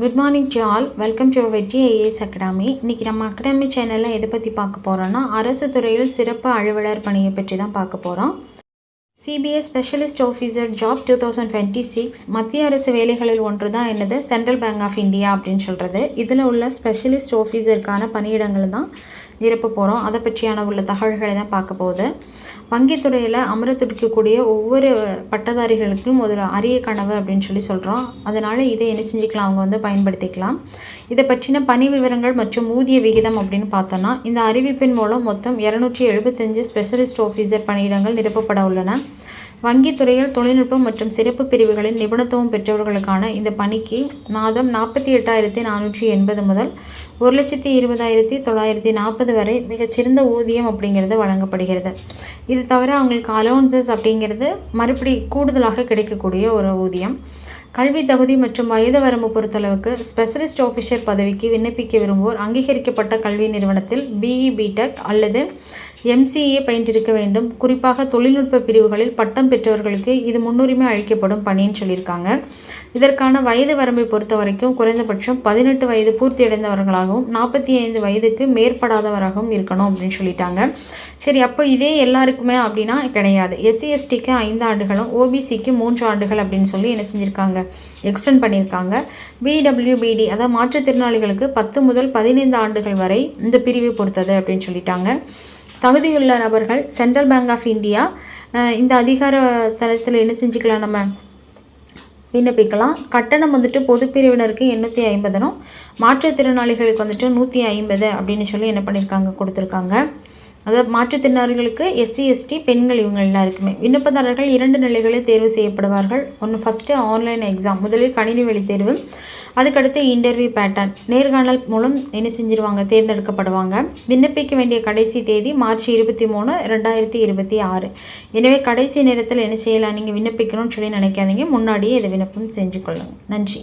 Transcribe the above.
Good morning to all. Welcome to வெற்றி IAS academy. இன்றைக்கி நம்ம அகாடமி சேனலில் எதை பற்றி பார்க்க போகிறோன்னா, அரசு துறையில் சிறப்பு அலுவலர் பணியை பற்றி தான் பார்க்க போகிறோம். சிபிஎஸ் ஸ்பெஷலிஸ்ட் ஆஃபீஸர் ஜாப் 2026 மத்திய அரசு வேலைகளில் ஒன்று தான் என்னது, சென்ட்ரல் பேங்க் ஆஃப் இந்தியா அப்படின்னு சொல்கிறது. இதில் உள்ள ஸ்பெஷலிஸ்ட் ஆஃபீஸருக்கான பணியிடங்கள் தான் நிரப்ப போகிறோம். அதை பற்றியான உள்ள தகவல்களை தான் பார்க்க போகுது. வங்கித்துறையில் அமர துடிக்கக்கூடிய ஒவ்வொரு பட்டதாரிகளுக்கும் ஒரு அரிய கனவு அப்படின்னு சொல்கிறோம். அதனால் இதை என்ன செஞ்சுக்கலாம், அவங்க பயன்படுத்திக்கலாம். இதை பற்றின பணி விவரங்கள் மற்றும் ஊதிய விகிதம் அப்படின்னு பார்த்தோன்னா, இந்த அறிவிப்பின் மூலம் மொத்தம் 275 ஸ்பெஷலிஸ்ட் ஆஃபீஸர் பணியிடங்கள் நிரப்பப்பட உள்ளன. வங்கித்துறையில் தொழில்நுட்பம் மற்றும் சிறப்பு பிரிவுகளில் நிபுணத்துவம் பெற்றவர்களுக்கான இந்த பணிக்கு மாதம் 48,480 முதல் 1,20,940 வரை மிகச்சிறந்த ஊதியம் அப்படிங்கிறது வழங்கப்படுகிறது. இது தவிர அவங்களுக்கு அலோன்சஸ் அப்படிங்கிறது மறுபடி கூடுதலாக கிடைக்கக்கூடிய ஒரு ஊதியம். கல்வி தகுதி மற்றும் வயது வரம்பு பொறுத்தளவுக்கு ஸ்பெஷலிஸ்ட் ஆஃபீஸர் பதவிக்கு விண்ணப்பிக்க விரும்புவோர் அங்கீகரிக்கப்பட்ட கல்வி நிறுவனத்தில் பிஇ பிடெக் அல்லது எம்சிஏ பயின்றிருக்க வேண்டும். குறிப்பாக தொழில்நுட்ப பிரிவுகளில் பட்டம் பெற்றவர்களுக்கு இது முன்னுரிமை அளிக்கப்படும் பணின்னு சொல்லியிருக்காங்க. இதற்கான வயது வரம்பை பொறுத்த வரைக்கும் குறைந்தபட்சம் 18 வயது பூர்த்தியடைந்தவர்களாகவும் 45 வயதுக்கு மேற்படாதவராகவும் இருக்கணும் அப்படின்னு சொல்லிட்டாங்க. சரி, அப்போ இதே எல்லாருக்குமே அப்படின்னா கிடையாது. எஸ்சி எஸ்டிக்கு 5 ஆண்டுகளும் ஓபிசிக்கு 3 ஆண்டுகள் அப்படின்னு சொல்லி என்ன செஞ்சுருக்காங்க, எக்ஸ்டெண்ட் பண்ணியிருக்காங்க. பிடபிள்யூபிடி அதாவது மாற்றுத்திறனாளிகளுக்கு 10 முதல் 15 ஆண்டுகள் வரை இந்த பிரிவை பொறுத்தது அப்படின்னு சொல்லிட்டாங்க. தகுதியுள்ள நபர்கள் சென்ட்ரல் பேங்க் ஆஃப் இந்தியா இந்த அதிகார தளத்தில் என்ன செஞ்சுக்கலாம், நம்ம விண்ணப்பிக்கலாம். கட்டணம் பொது பிரிவினருக்கு 850, மாற்றுத்திறனாளிகளுக்கு 150 அப்படின்னு சொல்லி என்ன பண்ணியிருக்காங்க, கொடுத்துருக்காங்க. அதாவது மாற்றுத்திறனாளிகளுக்கு எஸ்சி எஸ்டி பெண்கள் இவங்க எல்லாருக்குமே விண்ணப்பதாரர்கள் 2 நிலைகளில் தேர்வு செய்யப்படுவார்கள். ஒன்று ஃபஸ்ட்டு ஆன்லைன் எக்ஸாம், முதலில் கணினி வழி தேர்வு, அதுக்கடுத்து இன்டர்வியூ பேட்டர்ன் நேர்காணல் மூலம் என்ன செஞ்சிருவாங்க, தேர்ந்தெடுக்கப்படுவாங்க. விண்ணப்பிக்க வேண்டிய கடைசி தேதி மார்ச் 23, 2026. எனவே கடைசி நேரத்தில் என்ன செய்யலாம், நீங்கள் விண்ணப்பிக்கணும்னு சொல்லி நினைக்காதீங்க, முன்னாடியே இதை விண்ணப்பம் செஞ்சு கொள்ளுங்கள். நன்றி.